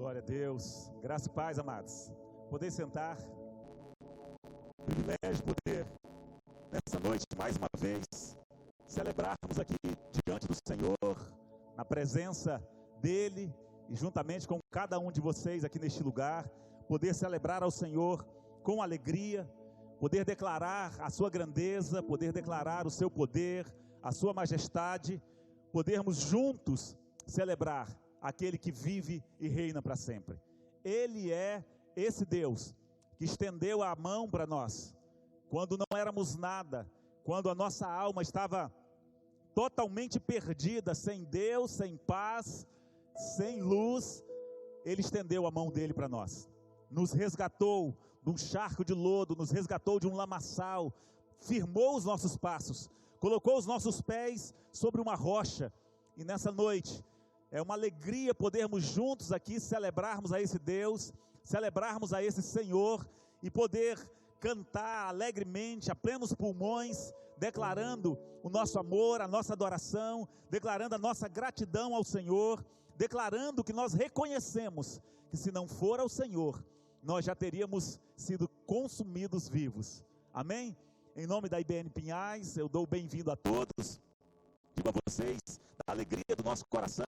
Glória a Deus, graça e paz, amados. Poder sentar, privilégio poder, nessa noite, mais uma vez, celebrarmos aqui diante do Senhor, na presença dEle e juntamente com cada um de vocês aqui neste lugar, poder celebrar ao Senhor com alegria, poder declarar a sua grandeza, poder declarar o seu poder, a sua majestade, podermos juntos celebrar aquele que vive e reina para sempre. Ele é esse Deus que estendeu a mão para nós, quando não éramos nada, quando a nossa alma estava totalmente perdida, sem Deus, sem paz, sem luz. Ele estendeu a mão dele para nós, nos resgatou de um charco de lodo, nos resgatou de um lamaçal, firmou os nossos passos, colocou os nossos pés sobre uma rocha. E nessa noite é uma alegria podermos juntos aqui celebrarmos a esse Deus, celebrarmos a esse Senhor e poder cantar alegremente, a plenos pulmões, declarando o nosso amor, a nossa adoração, declarando a nossa gratidão ao Senhor, declarando que nós reconhecemos que se não for ao Senhor, nós já teríamos sido consumidos vivos. Amém? Em nome da IBN Pinhais, eu dou bem-vindo a todos. Digo a vocês, da alegria do nosso coração,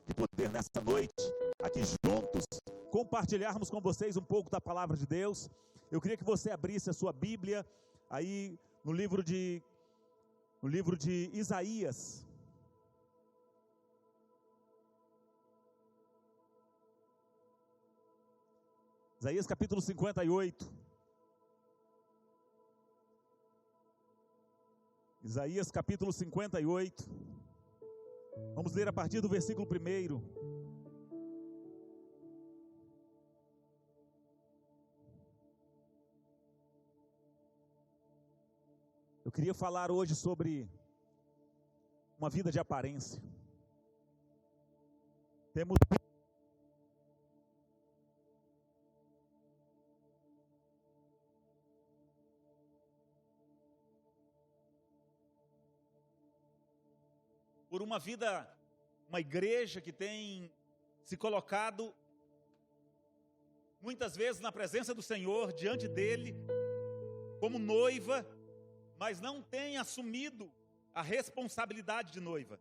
de poder nesta noite, aqui juntos, compartilharmos com vocês um pouco da palavra de Deus. Eu queria que você abrisse a sua Bíblia, aí no livro de Isaías. Isaías capítulo 58. Isaías capítulo 58, vamos ler a partir do versículo 1. Eu queria falar hoje sobre uma vida de aparência. Temos por uma vida, uma igreja que tem se colocado muitas vezes na presença do Senhor, diante dele, como noiva, mas não tem assumido a responsabilidade de noiva.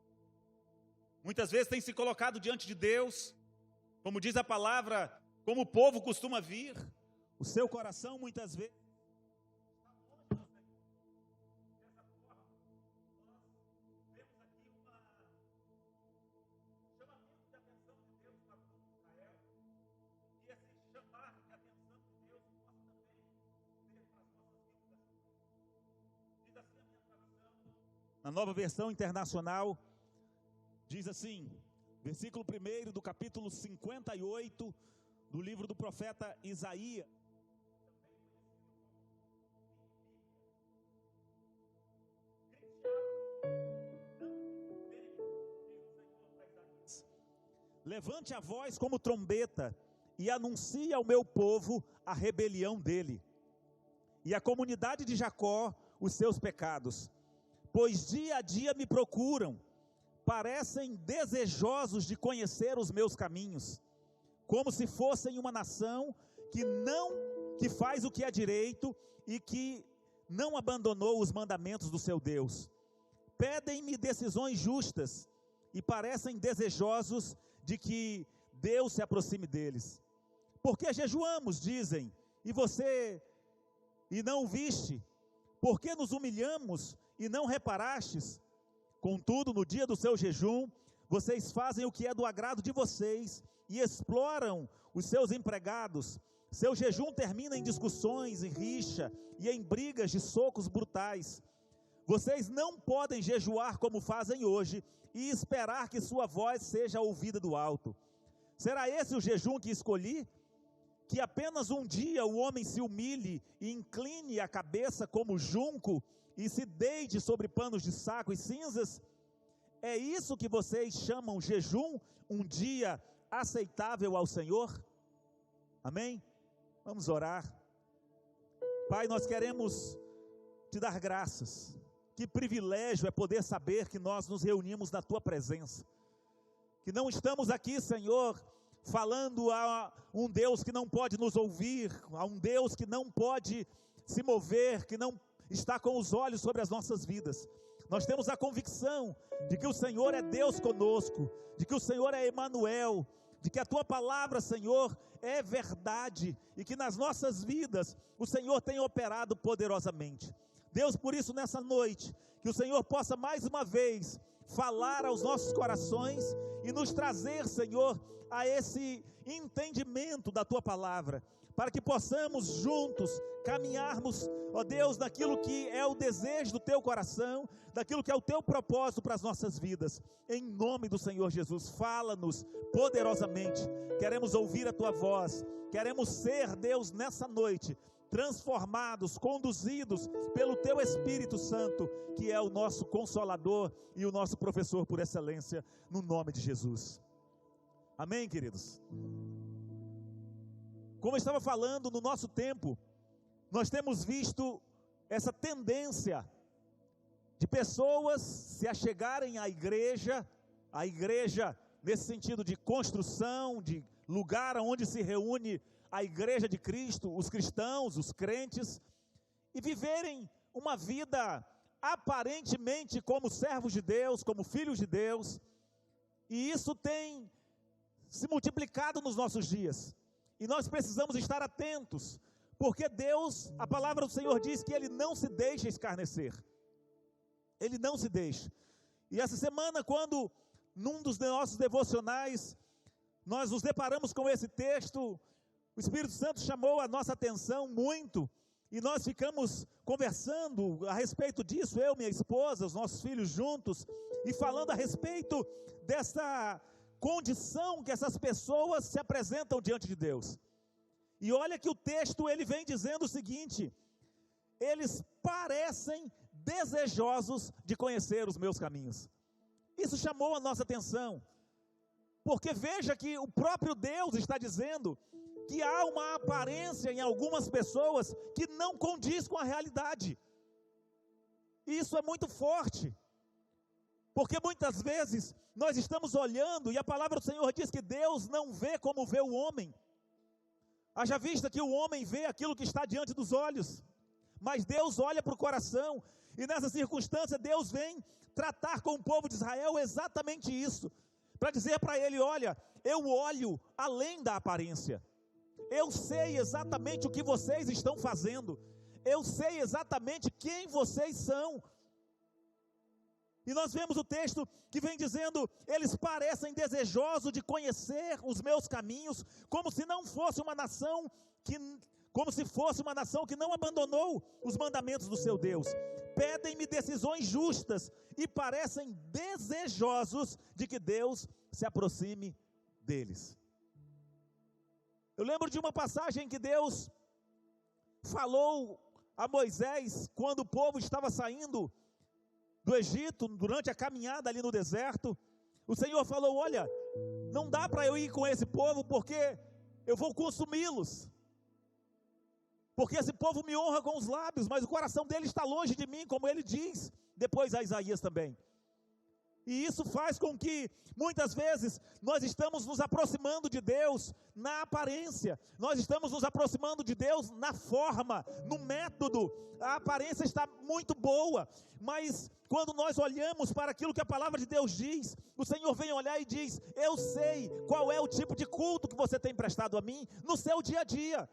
Muitas vezes tem se colocado diante de Deus, como diz a palavra, como o povo costuma vir, o seu coração muitas vezes na Nova Versão Internacional, diz assim, versículo 1 do capítulo 58, do livro do profeta Isaías. Levante a voz como trombeta e anuncie ao meu povo a rebelião dele, e à comunidade de Jacó os seus pecados. Pois dia a dia me procuram, parecem desejosos de conhecer os meus caminhos, como se fossem uma nação que faz o que é direito e que não abandonou os mandamentos do seu Deus. Pedem-me decisões justas e parecem desejosos de que Deus se aproxime deles. Porque jejuamos, dizem, e não o viste? Porque nos humilhamos e não reparastes? Contudo, no dia do seu jejum, vocês fazem o que é do agrado de vocês e exploram os seus empregados. Seu jejum termina em discussões, em rixa e em brigas de socos brutais. Vocês não podem jejuar como fazem hoje e esperar que sua voz seja ouvida do alto. Será esse o jejum que escolhi? Que apenas um dia o homem se humilhe e incline a cabeça como junco e se deite sobre panos de saco e cinzas? É isso que vocês chamam jejum, um dia aceitável ao Senhor? Amém? Vamos orar. Pai, nós queremos te dar graças. Que privilégio é poder saber que nós nos reunimos na tua presença. Que não estamos aqui, Senhor, falando a um Deus que não pode nos ouvir, a um Deus que não pode se mover, que não está com os olhos sobre as nossas vidas. Nós temos a convicção de que o Senhor é Deus conosco, de que o Senhor é Emanuel, de que a Tua palavra, Senhor, é verdade, e que nas nossas vidas o Senhor tem operado poderosamente. Deus, por isso nessa noite, que o Senhor possa mais uma vez falar aos nossos corações e nos trazer, Senhor, a esse entendimento da Tua palavra, para que possamos juntos caminharmos, ó Deus, naquilo que é o desejo do Teu coração, daquilo que é o Teu propósito para as nossas vidas. Em nome do Senhor Jesus, fala-nos poderosamente. Queremos ouvir a Tua voz, queremos ser, Deus, nessa noite, transformados, conduzidos pelo Teu Espírito Santo, que é o nosso Consolador e o nosso professor por excelência, no nome de Jesus. Amém, queridos? Como eu estava falando, no nosso tempo, nós temos visto essa tendência de pessoas se achegarem à igreja nesse sentido de construção, de lugar onde se reúne a igreja de Cristo, os cristãos, os crentes, e viverem uma vida aparentemente como servos de Deus, como filhos de Deus, e isso tem se multiplicado nos nossos dias, e nós precisamos estar atentos, porque Deus, a palavra do Senhor diz que Ele não se deixa escarnecer, Ele não se deixa. E essa semana, quando num dos nossos devocionais, nós nos deparamos com esse texto, o Espírito Santo chamou a nossa atenção muito, e nós ficamos conversando a respeito disso, eu, minha esposa, os nossos filhos juntos, e falando a respeito dessa condição que essas pessoas se apresentam diante de Deus. E olha que o texto, ele vem dizendo o seguinte: eles parecem desejosos de conhecer os meus caminhos. Isso chamou a nossa atenção, porque veja que o próprio Deus está dizendo que há uma aparência em algumas pessoas que não condiz com a realidade. E isso é muito forte, porque muitas vezes nós estamos olhando, e a palavra do Senhor diz que Deus não vê como vê o homem. Haja vista que o homem vê aquilo que está diante dos olhos, mas Deus olha para o coração, e nessa circunstância Deus vem tratar com o povo de Israel exatamente isso, para dizer para ele: olha, eu olho além da aparência, eu sei exatamente o que vocês estão fazendo, eu sei exatamente quem vocês são. E nós vemos o texto que vem dizendo: eles parecem desejosos de conhecer os meus caminhos, como se fosse uma nação que não abandonou os mandamentos do seu Deus. Pedem-me decisões justas e parecem desejosos de que Deus se aproxime deles. Eu lembro de uma passagem que Deus falou a Moisés, quando o povo estava saindo do Egito, durante a caminhada ali no deserto. O Senhor falou: olha, não dá para eu ir com esse povo, porque eu vou consumi-los, porque esse povo me honra com os lábios, mas o coração dele está longe de mim, como ele diz depois a Isaías também. E isso faz com que, muitas vezes, nós estamos nos aproximando de Deus na aparência, nós estamos nos aproximando de Deus na forma, no método. A aparência está muito boa, mas quando nós olhamos para aquilo que a palavra de Deus diz, o Senhor vem olhar e diz: eu sei qual é o tipo de culto que você tem prestado a mim no seu dia a dia.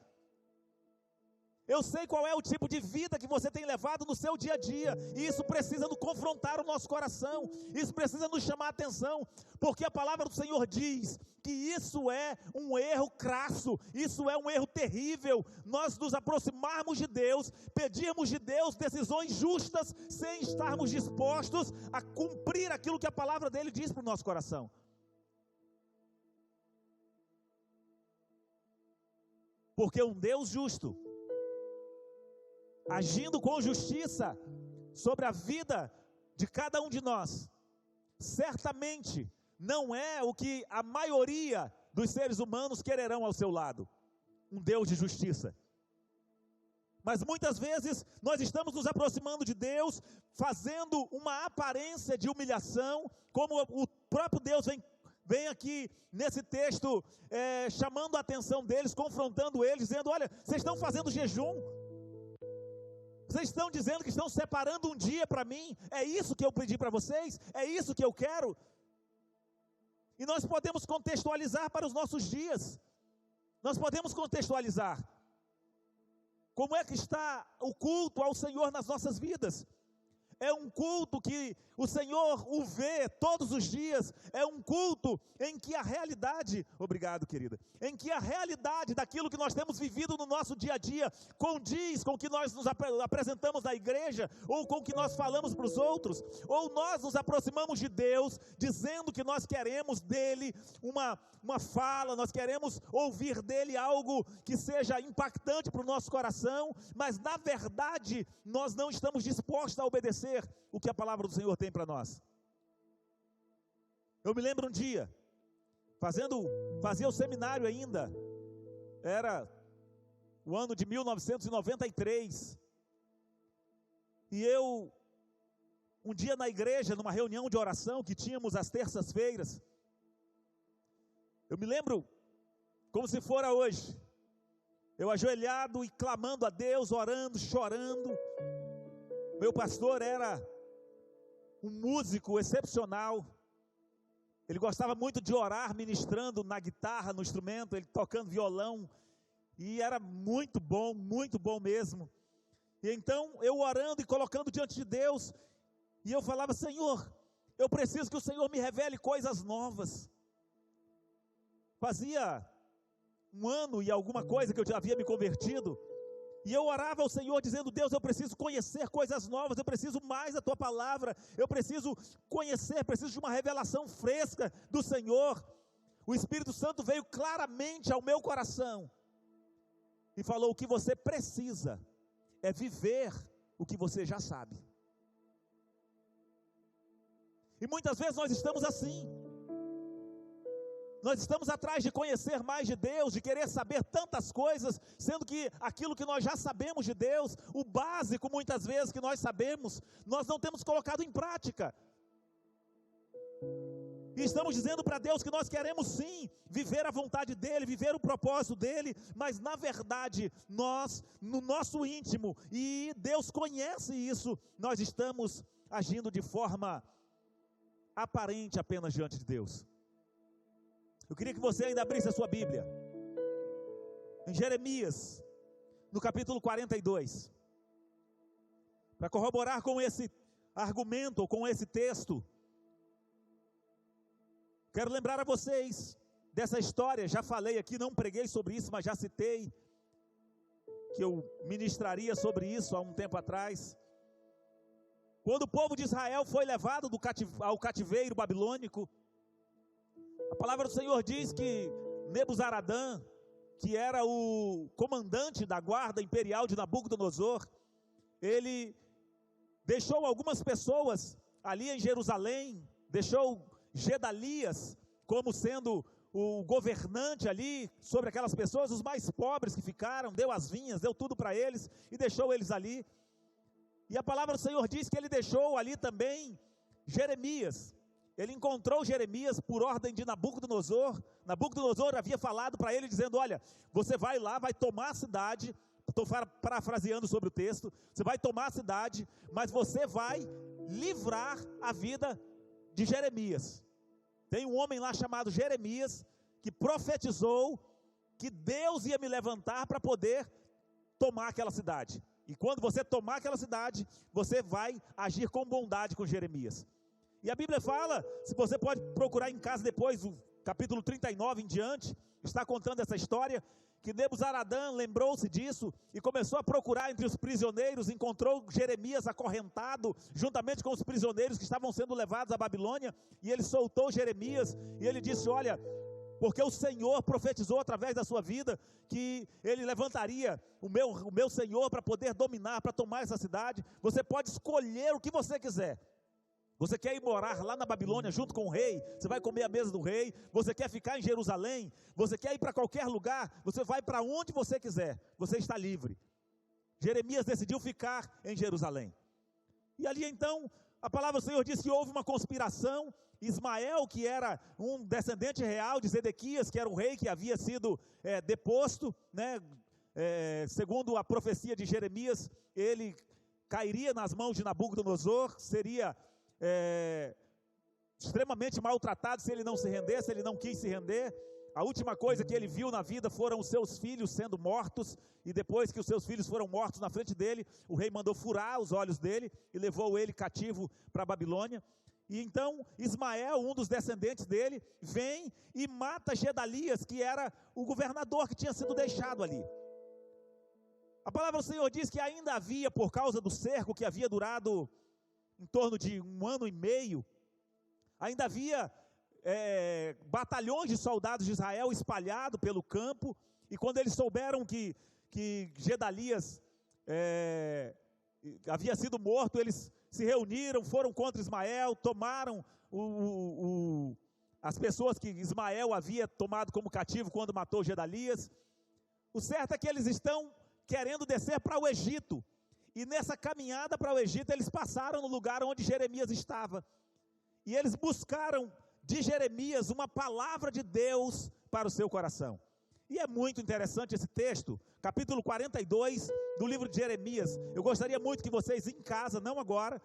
Eu sei qual é o tipo de vida que você tem levado no seu dia a dia, e isso precisa nos confrontar o nosso coração, isso precisa nos chamar a atenção, porque a palavra do Senhor diz que isso é um erro crasso, isso é um erro terrível, nós nos aproximarmos de Deus, pedirmos de Deus decisões justas, sem estarmos dispostos a cumprir aquilo que a palavra dele diz para o nosso coração. Porque um Deus justo, agindo com justiça sobre a vida de cada um de nós, certamente não é o que a maioria dos seres humanos quererão ao seu lado, um Deus de justiça. Mas muitas vezes nós estamos nos aproximando de Deus, fazendo uma aparência de humilhação, como o próprio Deus vem vem aqui nesse texto chamando a atenção deles, confrontando eles, dizendo: olha, vocês estão fazendo jejum, vocês estão dizendo que estão separando um dia para mim, é isso que eu pedi para vocês, é isso que eu quero. E nós podemos contextualizar para os nossos dias, nós podemos contextualizar, como é que está o culto ao Senhor nas nossas vidas? É um culto que o Senhor o vê todos os dias, é um culto em que a realidade, obrigado querida, em que a realidade daquilo que nós temos vivido no nosso dia a dia, condiz com o que nós nos apresentamos na igreja, ou com o que nós falamos para os outros, ou nós nos aproximamos de Deus, dizendo que nós queremos dele uma fala, nós queremos ouvir dele algo que seja impactante para o nosso coração, mas na verdade nós não estamos dispostos a obedecer o que a palavra do Senhor tem para nós. Eu me lembro um dia, fazia o seminário ainda, era o ano de 1993, e eu, um dia na igreja, numa reunião de oração que tínhamos às terças-feiras, eu me lembro como se fora hoje, eu ajoelhado e clamando a Deus, orando, chorando. Meu pastor era um músico excepcional, ele gostava muito de orar, ministrando na guitarra, no instrumento, ele tocando violão, e era muito bom mesmo. E então, eu orando e colocando diante de Deus, e eu falava: Senhor, eu preciso que o Senhor me revele coisas novas. Fazia um ano e alguma coisa que eu já havia me convertido, e eu orava ao Senhor dizendo: Deus, eu preciso conhecer coisas novas, eu preciso mais da Tua palavra, eu preciso conhecer, preciso de uma revelação fresca do Senhor. O Espírito Santo veio claramente ao meu coração e falou: o que você precisa é viver o que você já sabe. E muitas vezes nós estamos assim, nós estamos atrás de conhecer mais de Deus, de querer saber tantas coisas, sendo que aquilo que nós já sabemos de Deus, o básico muitas vezes que nós sabemos, nós não temos colocado em prática. E estamos dizendo para Deus que nós queremos sim viver a vontade dEle, viver o propósito dEle, mas na verdade nós, no nosso íntimo, e Deus conhece isso, nós estamos agindo de forma aparente apenas diante de Deus. Eu queria que você ainda abrisse a sua Bíblia, em Jeremias, no capítulo 42, para corroborar com esse argumento, ou com esse texto. Quero lembrar a vocês dessa história, já falei aqui, não preguei sobre isso, mas já citei, que eu ministraria sobre isso há um tempo atrás. Quando o povo de Israel foi levado ao cativeiro babilônico, a palavra do Senhor diz que Nebuzaradã, que era o comandante da guarda imperial de Nabucodonosor, ele deixou algumas pessoas ali em Jerusalém, deixou Gedalias como sendo o governante ali sobre aquelas pessoas, os mais pobres que ficaram, deu as vinhas, deu tudo para eles e deixou eles ali. E a palavra do Senhor diz que ele deixou ali também Jeremias. Ele encontrou Jeremias por ordem de Nabucodonosor. Nabucodonosor havia falado para ele dizendo: olha, você vai lá, vai tomar a cidade, estou parafraseando sobre o texto, você vai tomar a cidade, mas você vai livrar a vida de Jeremias. Tem um homem lá chamado Jeremias, que profetizou que Deus ia me levantar para poder tomar aquela cidade, e quando você tomar aquela cidade, você vai agir com bondade com Jeremias. E a Bíblia fala, se você pode procurar em casa depois, o capítulo 39 em diante, está contando essa história, que Nebuzaradã lembrou-se disso, e começou a procurar entre os prisioneiros, encontrou Jeremias acorrentado, juntamente com os prisioneiros que estavam sendo levados à Babilônia, e ele soltou Jeremias, e ele disse: olha, porque o Senhor profetizou através da sua vida, que ele levantaria o meu Senhor para poder dominar, para tomar essa cidade. Você pode escolher o que você quiser. Você quer ir morar lá na Babilônia junto com o rei? Você vai comer à mesa do rei? Você quer ficar em Jerusalém? Você quer ir para qualquer lugar? Você vai para onde você quiser. Você está livre. Jeremias decidiu ficar em Jerusalém. E ali então, A palavra do Senhor diz que houve uma conspiração. Ismael, que era um descendente real de Zedequias, que era um rei que havia sido deposto, né? Segundo a profecia de Jeremias, ele cairia nas mãos de Nabucodonosor, seria extremamente maltratado se ele não se rendesse. Ele não quis se render. A última coisa que ele viu na vida foram os seus filhos sendo mortos, e depois que os seus filhos foram mortos na frente dele, o rei mandou furar os olhos dele e levou ele cativo para a Babilônia. E então Ismael, um dos descendentes dele, vem e mata Gedalias, que era o governador que tinha sido deixado ali. A palavra do Senhor diz que ainda havia, por causa do cerco que havia durado em torno de 1 ano e meio, ainda havia batalhões de soldados de Israel espalhados pelo campo. E quando eles souberam que Gedalias havia sido morto, eles se reuniram, foram contra Ismael, tomaram as pessoas que Ismael havia tomado como cativo quando matou Gedalias. O certo é que eles estão querendo descer para o Egito, e nessa caminhada para o Egito, eles passaram no lugar onde Jeremias estava, e eles buscaram de Jeremias uma palavra de Deus para o seu coração. E é muito interessante esse texto, capítulo 42 do livro de Jeremias. Eu gostaria muito que vocês em casa, não agora,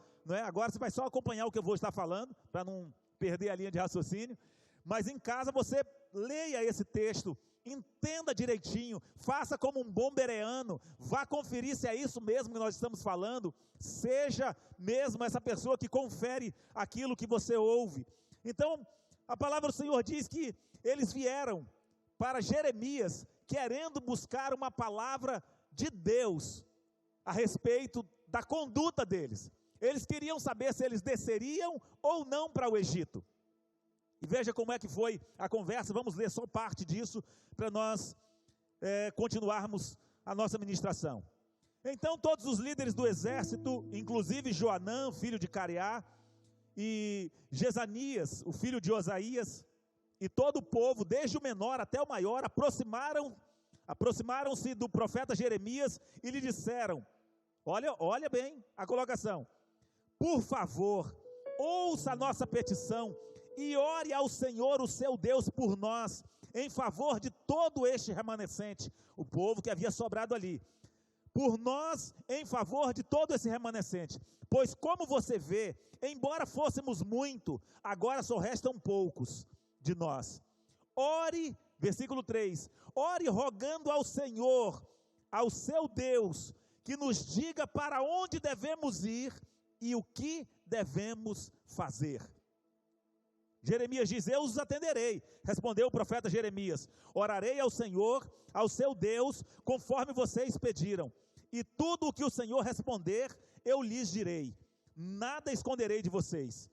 agora você vai só acompanhar o que eu vou estar falando, para não perder a linha de raciocínio, mas em casa você leia esse texto, entenda direitinho, faça como um bom bereano, vá conferir se é isso mesmo que nós estamos falando, seja mesmo essa pessoa que confere aquilo que você ouve. Então, a palavra do Senhor diz que eles vieram para Jeremias, querendo buscar uma palavra de Deus, a respeito da conduta deles. Eles queriam saber se eles desceriam ou não para o Egito. E veja como é que foi a conversa. Vamos ler só parte disso, para nós continuarmos a nossa ministração. Então todos os líderes do exército, inclusive Joanã, filho de Careá, e Jezanias, o filho de Osaías, e todo o povo, desde o menor até o maior, aproximaram-se do profeta Jeremias e lhe disseram, olha bem a colocação: por favor, ouça a nossa petição e ore ao Senhor, o seu Deus, por nós, em favor de todo este remanescente, o povo que havia sobrado ali, por nós, em favor de todo esse remanescente, pois como você vê, embora fôssemos muito, agora só restam poucos de nós. Ore, versículo 3, ore rogando ao Senhor, ao seu Deus, que nos diga para onde devemos ir e o que devemos fazer. Jeremias diz, eu os atenderei, respondeu o profeta Jeremias, orarei ao Senhor, ao seu Deus, conforme vocês pediram, e tudo o que o Senhor responder, eu lhes direi, nada esconderei de vocês.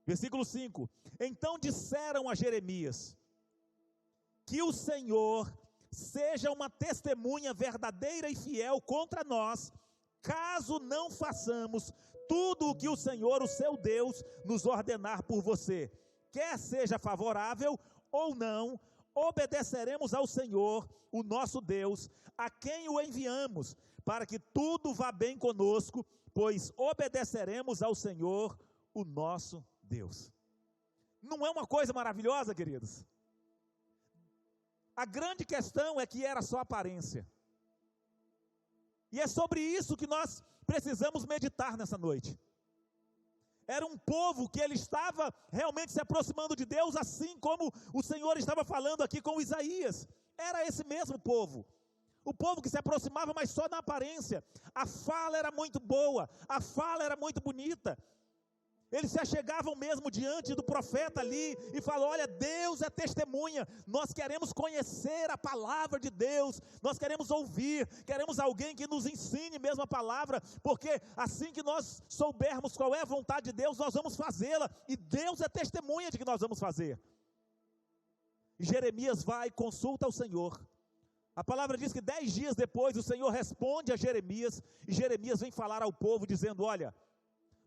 Versículo 5, então disseram a Jeremias, que o Senhor seja uma testemunha verdadeira e fiel contra nós, caso não façamos tudo o que o Senhor, o seu Deus, nos ordenar por você, quer seja favorável ou não, obedeceremos ao Senhor, o nosso Deus, a quem o enviamos, para que tudo vá bem conosco, pois obedeceremos ao Senhor, o nosso Deus. Não é uma coisa maravilhosa, queridos? A grande questão é que era só aparência. E é sobre isso que nós precisamos meditar nessa noite. Era um povo que ele estava realmente se aproximando de Deus, assim como o Senhor estava falando aqui com Isaías. Era esse mesmo povo. O povo que se aproximava, mas só na aparência. A fala era muito boa, a fala era muito bonita. Eles se achegavam mesmo diante do profeta ali e falavam, olha, Deus é testemunha, nós queremos conhecer a palavra de Deus, nós queremos ouvir, queremos alguém que nos ensine mesmo a palavra, porque assim que nós soubermos qual é a vontade de Deus, nós vamos fazê-la, e Deus é testemunha de que nós vamos fazer. E Jeremias vai e consulta ao Senhor. A palavra diz que 10 dias depois o Senhor responde a Jeremias, e Jeremias vem falar ao povo dizendo, olha,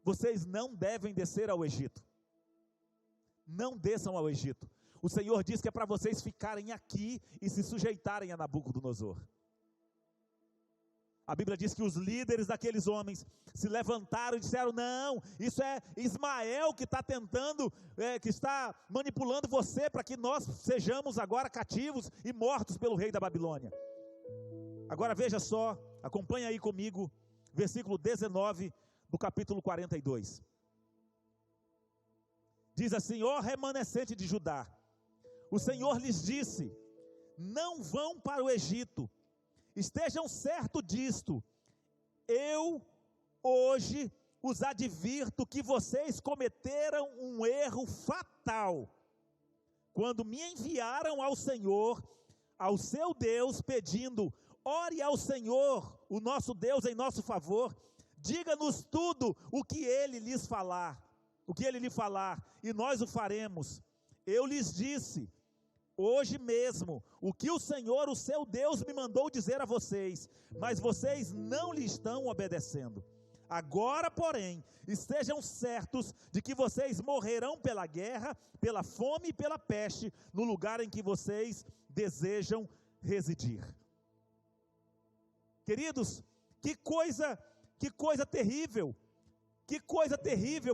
vocês não devem descer ao Egito, não desçam ao Egito, o Senhor diz que é para vocês ficarem aqui e se sujeitarem a Nabucodonosor. A Bíblia diz que os líderes daqueles homens se levantaram e disseram: não, isso é Ismael que está tentando, que está manipulando você para que nós sejamos agora cativos e mortos pelo rei da Babilônia. Agora veja só, acompanha aí comigo, versículo 19 do capítulo 42. Diz assim: ó remanescente de Judá, o Senhor lhes disse: não vão para o Egito, estejam certos disto, eu hoje os advirto que vocês cometeram um erro fatal, quando me enviaram ao Senhor, ao seu Deus, pedindo: ore ao Senhor, o nosso Deus, em nosso favor, diga-nos tudo o que ele lhe falar, e nós o faremos. Eu lhes disse hoje mesmo o que o Senhor, o seu Deus, me mandou dizer a vocês, mas vocês não lhe estão obedecendo. Agora, porém, estejam certos de que vocês morrerão pela guerra, pela fome e pela peste, no lugar em que vocês desejam residir. Queridos, que coisa terrível,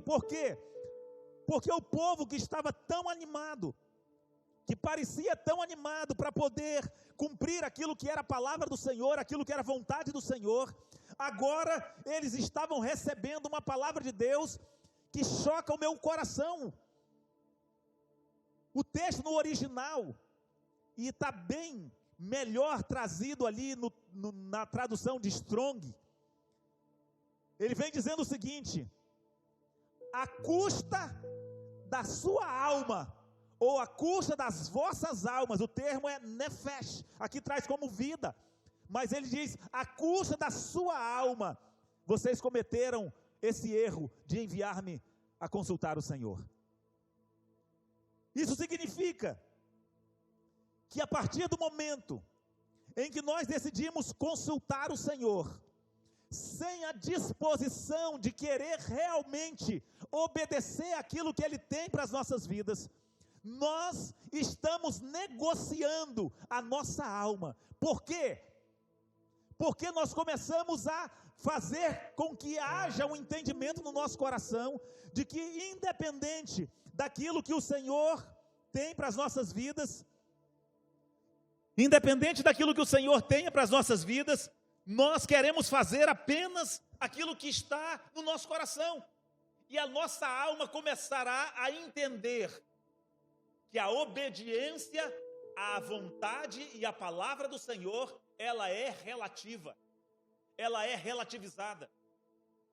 por quê? Porque o povo que estava tão animado, que parecia tão animado para poder cumprir aquilo que era a palavra do Senhor, aquilo que era a vontade do Senhor, agora eles estavam recebendo uma palavra de Deus que choca o meu coração. O texto no original, e está bem melhor trazido ali na tradução de Strong, ele vem dizendo o seguinte: à custa da sua alma, ou à custa das vossas almas, o termo é nefesh, aqui traz como vida, mas ele diz: à custa da sua alma, vocês cometeram esse erro de enviar-me a consultar o Senhor. Isso significa que a partir do momento em que nós decidimos consultar o Senhor, sem a disposição de querer realmente obedecer aquilo que Ele tem para as nossas vidas, nós estamos negociando a nossa alma. Por quê? Porque nós começamos a fazer com que haja um entendimento no nosso coração, de que independente daquilo que o Senhor tem para as nossas vidas, nós queremos fazer apenas aquilo que está no nosso coração, e a nossa alma começará a entender que a obediência à vontade e à palavra do Senhor, ela é relativa, ela é relativizada.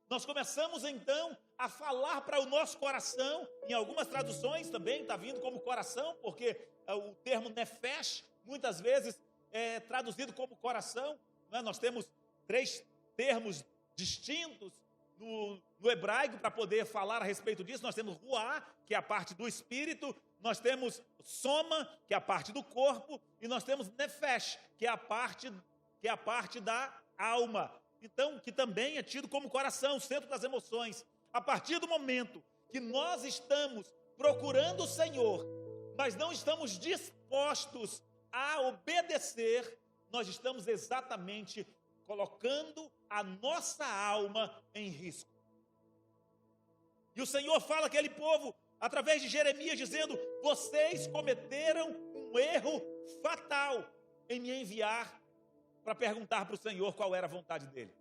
Nós começamos então a falar para o nosso coração, em algumas traduções também está vindo como coração, porque o termo nefesh muitas vezes é traduzido como coração, né? Nós temos 3 termos distintos no hebraico para poder falar a respeito disso. Nós temos ruá, que é a parte do espírito, nós temos soma, que é a parte do corpo, e nós temos nefesh, que é a parte da alma, então, que também é tido como coração, centro das emoções. A partir do momento que nós estamos procurando o Senhor, mas não estamos dispostos a obedecer, nós estamos exatamente colocando a nossa alma em risco. E o Senhor fala àquele povo, através de Jeremias, dizendo: vocês cometeram um erro fatal em me enviar para perguntar para o Senhor qual era a vontade dele.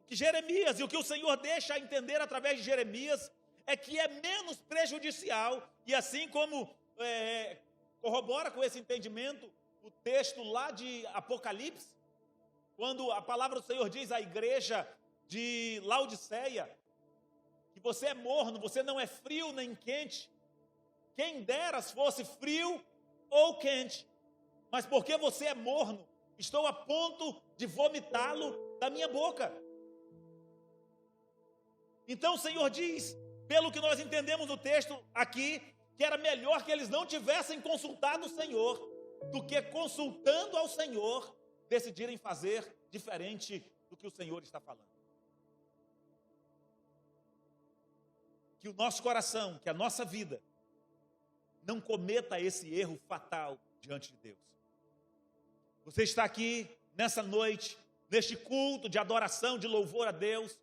O que Jeremias, e o que o Senhor deixa a entender através de Jeremias, é que é menos prejudicial, e assim como corrobora com esse entendimento o texto lá de Apocalipse, quando a palavra do Senhor diz à igreja de Laodiceia, que você é morno, você não é frio nem quente, quem dera se fosse frio ou quente, mas porque você é morno, estou a ponto de vomitá-lo da minha boca. Então o Senhor diz, pelo que nós entendemos no texto aqui, que era melhor que eles não tivessem consultado o Senhor, do que consultando ao Senhor, decidirem fazer diferente do que o Senhor está falando. Que o nosso coração, que a nossa vida, não cometa esse erro fatal diante de Deus. Você está aqui nessa noite, neste culto de adoração, de louvor a Deus,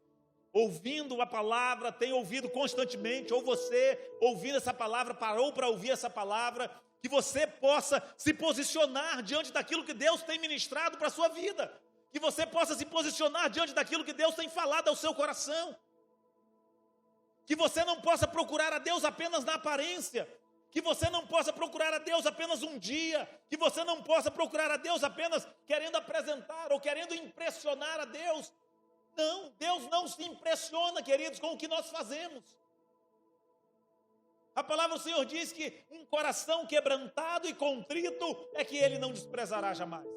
ouvindo a palavra, tem ouvido constantemente, ou você, ouvindo essa palavra, parou para ouvir essa palavra, que você possa se posicionar diante daquilo que Deus tem ministrado para a sua vida, que você possa se posicionar diante daquilo que Deus tem falado ao seu coração, que você não possa procurar a Deus apenas na aparência, que você não possa procurar a Deus apenas um dia, que você não possa procurar a Deus apenas querendo apresentar ou querendo impressionar a Deus. Não, Deus não se impressiona, queridos, com o que nós fazemos. A palavra do Senhor diz que um coração quebrantado e contrito é que Ele não desprezará jamais.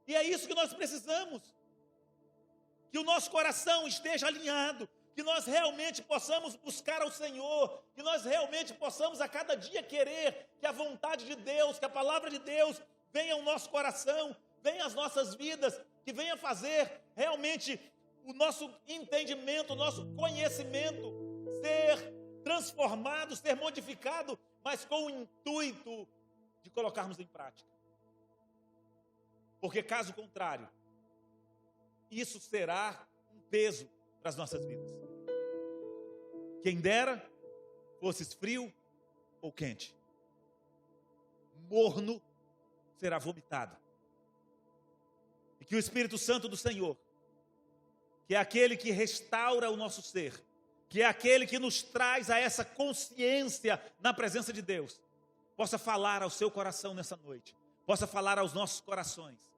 E é isso que nós precisamos, que o nosso coração esteja alinhado, que nós realmente possamos buscar ao Senhor, que nós realmente possamos a cada dia querer que a vontade de Deus, que a palavra de Deus venha ao nosso coração, venha às nossas vidas, que venha fazer realmente o nosso entendimento, o nosso conhecimento ser transformado, ser modificado, mas com o intuito de colocarmos em prática. Porque caso contrário, isso será um peso para as nossas vidas. Quem dera fosses frio ou quente, morno será vomitado. E que o Espírito Santo do Senhor, que é aquele que restaura o nosso ser, que é aquele que nos traz a essa consciência na presença de Deus, possa falar ao seu coração nessa noite, possa falar aos nossos corações.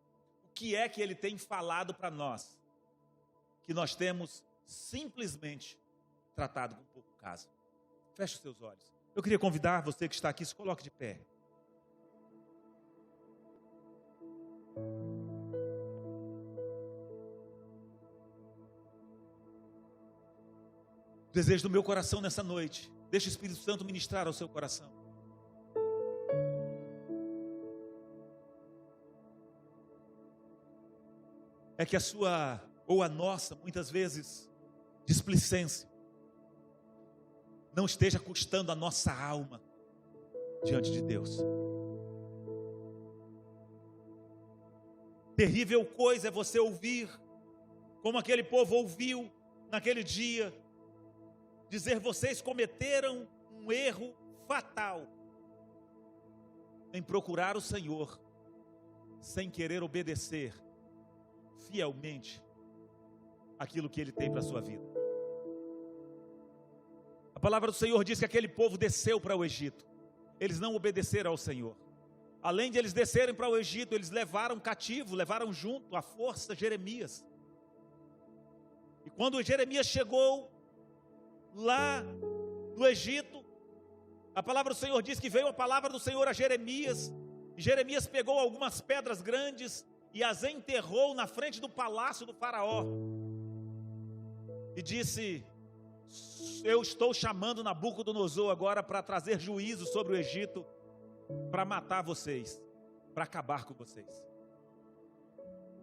O que é que Ele tem falado para nós, que nós temos simplesmente tratado com pouco caso. Feche os seus olhos. Eu queria convidar você que está aqui, se coloque de pé. O desejo do meu coração nessa noite, deixe o Espírito Santo ministrar ao seu coração. É que a sua, ou a nossa, muitas vezes, displicência, não esteja custando a nossa alma diante de Deus. Terrível coisa é você ouvir, como aquele povo ouviu naquele dia, dizer: vocês cometeram um erro fatal em procurar o Senhor, sem querer obedecer fielmente aquilo que Ele tem para a sua vida. A palavra do Senhor diz que aquele povo desceu para o Egito. Eles não obedeceram ao Senhor. Além de eles descerem para o Egito, eles levaram cativo, levaram junto à força Jeremias. E quando Jeremias chegou lá no Egito, a palavra do Senhor diz que veio a palavra do Senhor a Jeremias, e Jeremias pegou algumas pedras grandes e as enterrou na frente do palácio do faraó, e disse: eu estou chamando Nabucodonosor agora para trazer juízo sobre o Egito, para matar vocês, para acabar com vocês,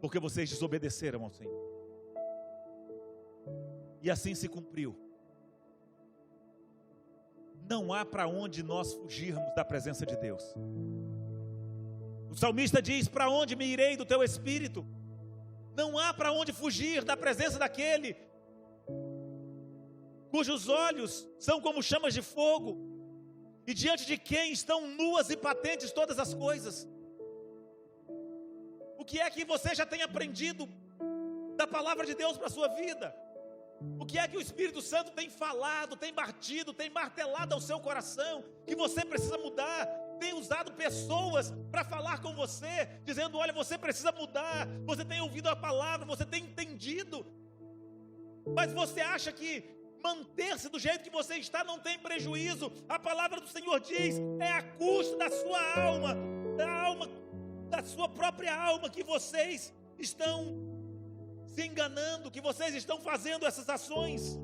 porque vocês desobedeceram ao Senhor. E assim se cumpriu. Não há para onde nós fugirmos da presença de Deus. O salmista diz: para onde me irei do teu espírito? Não há para onde fugir da presença daquele cujos olhos são como chamas de fogo, e diante de quem estão nuas e patentes todas as coisas. O que é que você já tem aprendido da palavra de Deus para a sua vida? O que é que o Espírito Santo tem falado, tem batido, tem martelado ao seu coração, que você precisa mudar? Tem usado pessoas para falar com você, dizendo: olha, você precisa mudar. Você tem ouvido a palavra, você tem entendido, mas você acha que manter-se do jeito que você está não tem prejuízo. A palavra do Senhor diz: é a custo da sua alma, da sua própria alma, que vocês estão se enganando, que vocês estão fazendo essas ações.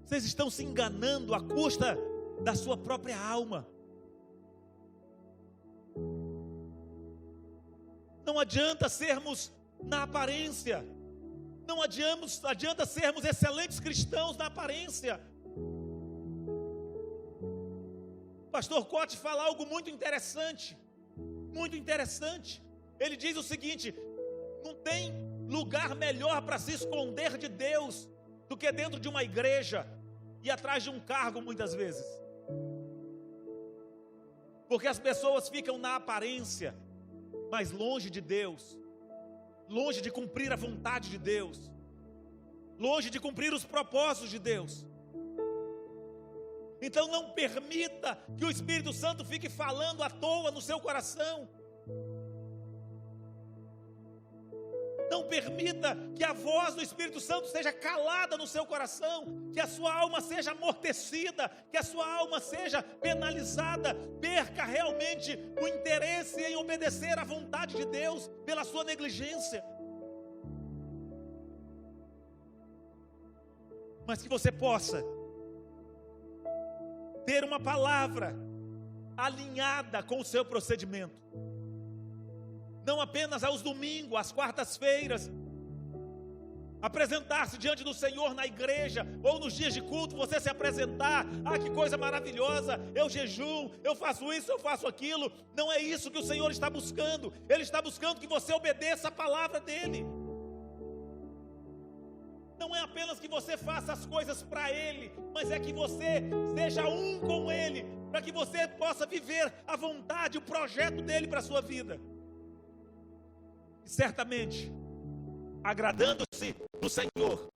Vocês estão se enganando à custa da sua própria alma. Não adianta sermos na aparência, não adianta sermos excelentes cristãos na aparência, Pastor Cote fala algo muito interessante. Muito interessante. Ele diz o seguinte: não tem lugar melhor para se esconder de Deus do que dentro de uma igreja e atrás de um cargo, muitas vezes. Porque as pessoas ficam na aparência, mas longe de Deus, longe de cumprir a vontade de Deus, longe de cumprir os propósitos de Deus. Então não permita que o Espírito Santo fique falando à toa no seu coração. Não permita que a voz do Espírito Santo seja calada no seu coração, que a sua alma seja amortecida, que a sua alma seja penalizada. Perca realmente o interesse em obedecer à vontade de Deus pela sua negligência. Mas que você possa ter uma palavra alinhada com o seu procedimento. Não apenas aos domingos, às quartas-feiras, apresentar-se diante do Senhor na igreja, ou nos dias de culto, você se apresentar: ah, que coisa maravilhosa, eu jejum, eu faço isso, eu faço aquilo. Não é isso que o Senhor está buscando. Ele está buscando que você obedeça a palavra dEle. Não é apenas que você faça as coisas para Ele, mas é que você seja um com Ele, para que você possa viver a vontade, o projeto dEle para a sua vida. Certamente, agradando-se do Senhor,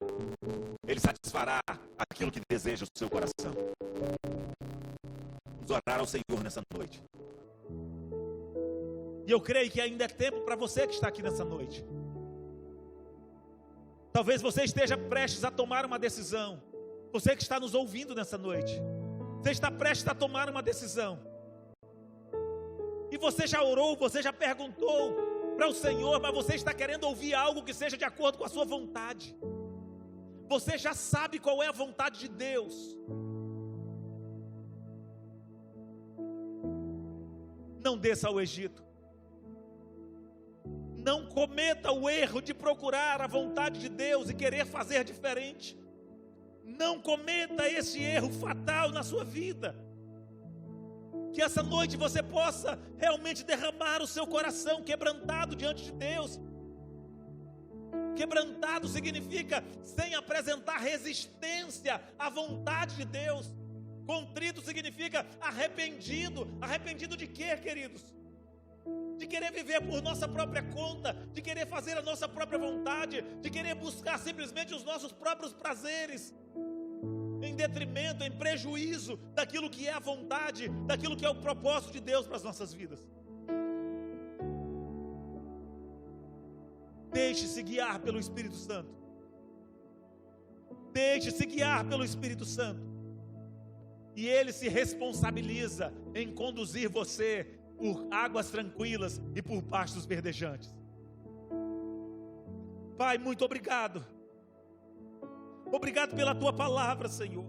Ele satisfará aquilo que deseja o seu coração. Vamos orar ao Senhor nessa noite. E eu creio que ainda é tempo para você que está aqui nessa noite. Talvez você esteja prestes a tomar uma decisão. Você que está nos ouvindo nessa noite, você está prestes a tomar uma decisão. E você já orou, você já perguntou para o Senhor, mas você está querendo ouvir algo que seja de acordo com a sua vontade. Você já sabe qual é a vontade de Deus. Não desça ao Egito. Não cometa o erro de procurar a vontade de Deus e querer fazer diferente. Não cometa esse erro fatal na sua vida. Que essa noite você possa realmente derramar o seu coração quebrantado diante de Deus. Quebrantado significa sem apresentar resistência à vontade de Deus. Contrito significa arrependido. Arrependido de quê, queridos? De querer viver por nossa própria conta, de querer fazer a nossa própria vontade, de querer buscar simplesmente os nossos próprios prazeres, em detrimento, em prejuízo daquilo que é a vontade, daquilo que é o propósito de Deus para as nossas vidas. Deixe-se guiar pelo Espírito Santo. Deixe-se guiar pelo Espírito Santo. E Ele se responsabiliza em conduzir você por águas tranquilas e por pastos verdejantes. Pai, muito obrigado. Obrigado pela Tua palavra, Senhor.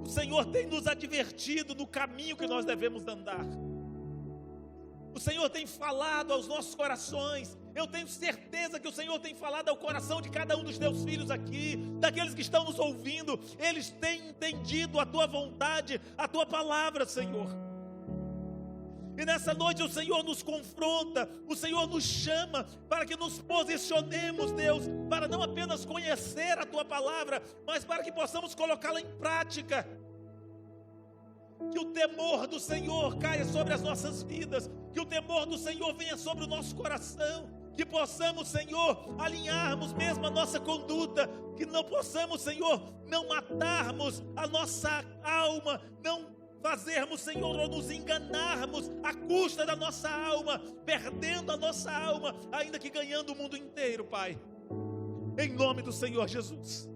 O Senhor tem nos advertido do caminho que nós devemos andar. O Senhor tem falado aos nossos corações. Eu tenho certeza que o Senhor tem falado ao coração de cada um dos Teus filhos aqui, daqueles que estão nos ouvindo. Eles têm entendido a Tua vontade, a Tua palavra, Senhor. E nessa noite o Senhor nos confronta, o Senhor nos chama para que nos posicionemos, Deus, para não apenas conhecer a Tua palavra, mas para que possamos colocá-la em prática. Que o temor do Senhor caia sobre as nossas vidas, que o temor do Senhor venha sobre o nosso coração, que possamos, Senhor, alinharmos mesmo a nossa conduta, que não possamos, Senhor, não matarmos a nossa alma, não fazermos, Senhor, ou nos enganarmos à custa da nossa alma, perdendo a nossa alma, ainda que ganhando o mundo inteiro, Pai. Em nome do Senhor Jesus,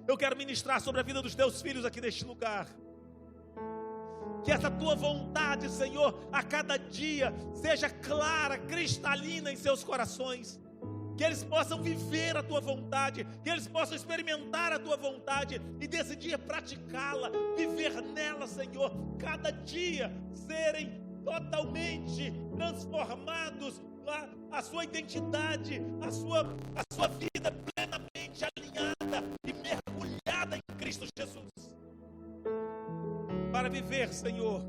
eu quero ministrar sobre a vida dos Teus filhos aqui neste lugar. Que essa Tua vontade, Senhor, a cada dia seja clara, cristalina em seus corações. Que eles possam viver a Tua vontade, que eles possam experimentar a Tua vontade e decidir praticá-la, viver nela, Senhor. Cada dia serem totalmente transformados, a sua identidade, a sua vida plenamente alinhada e mergulhada em Cristo Jesus. viver, Senhor,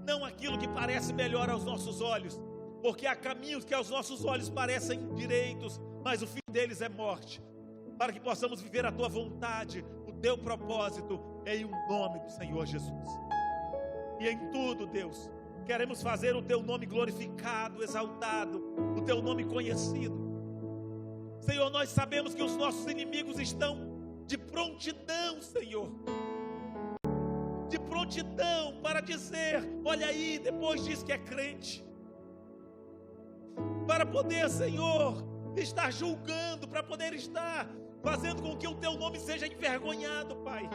não aquilo que parece melhor aos nossos olhos, porque há caminhos que aos nossos olhos parecem direitos, mas o fim deles é morte, para que possamos viver a Tua vontade, o Teu propósito, em o nome do Senhor Jesus. E em tudo, Deus, queremos fazer o Teu nome glorificado, exaltado, o Teu nome conhecido. Senhor, nós sabemos que os nossos inimigos estão de prontidão, Senhor, de prontidão para dizer: olha aí, depois diz que é crente, para poder, Senhor, estar julgando, para poder estar fazendo com que o Teu nome seja envergonhado, Pai.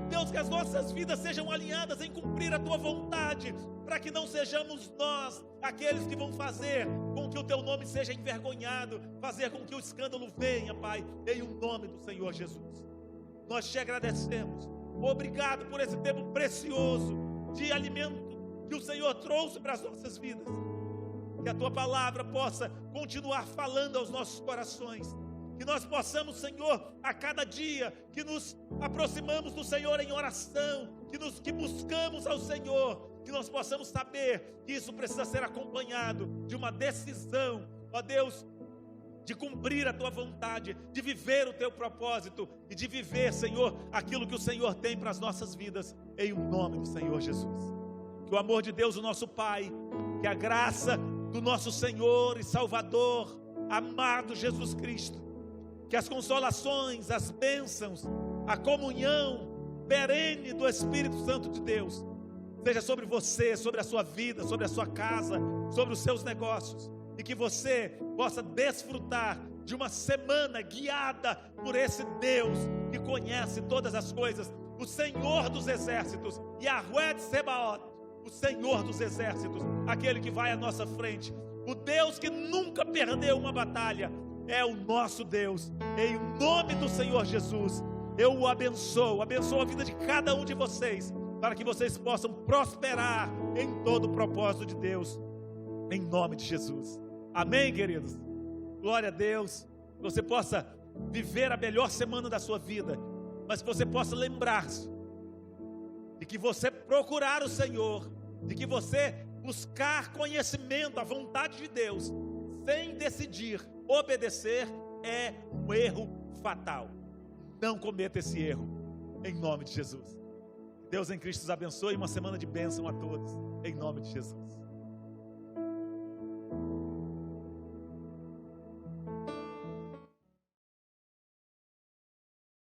Deus, que as nossas vidas sejam alinhadas em cumprir a Tua vontade, para que não sejamos nós aqueles que vão fazer com que o Teu nome seja envergonhado, fazer com que o escândalo venha, Pai, em o nome do Senhor Jesus. Nós Te agradecemos, obrigado por esse tempo precioso de alimento que o Senhor trouxe para as nossas vidas, que a Tua palavra possa continuar falando aos nossos corações, que nós possamos, Senhor, a cada dia que nos aproximamos do Senhor em oração, que buscamos ao Senhor, que nós possamos saber que isso precisa ser acompanhado de uma decisão, ó Deus, de cumprir a Tua vontade, de viver o Teu propósito e de viver, Senhor, aquilo que o Senhor tem para as nossas vidas, em o nome do Senhor Jesus. Que o amor de Deus, o nosso Pai, que a graça do nosso Senhor e Salvador, amado Jesus Cristo, que as consolações, as bênçãos, a comunhão perene do Espírito Santo de Deus seja sobre você, sobre a sua vida, sobre a sua casa, sobre os seus negócios, e que você possa desfrutar de uma semana guiada por esse Deus que conhece todas as coisas, o Senhor dos exércitos, Yahweh de Sebaot, o Senhor dos exércitos, aquele que vai à nossa frente, o Deus que nunca perdeu uma batalha, é o nosso Deus. Em nome do Senhor Jesus, eu o abençoo a vida de cada um de vocês, para que vocês possam prosperar em todo o propósito de Deus, em nome de Jesus. Amém, queridos? Glória a Deus. Que você possa viver a melhor semana da sua vida, mas que você possa lembrar-se de que você procurar o Senhor, de que você buscar conhecimento, a vontade de Deus, sem decidir obedecer, é um erro fatal. Não cometa esse erro, em nome de Jesus. Deus em Cristo os abençoe, uma semana de bênção a todos, em nome de Jesus.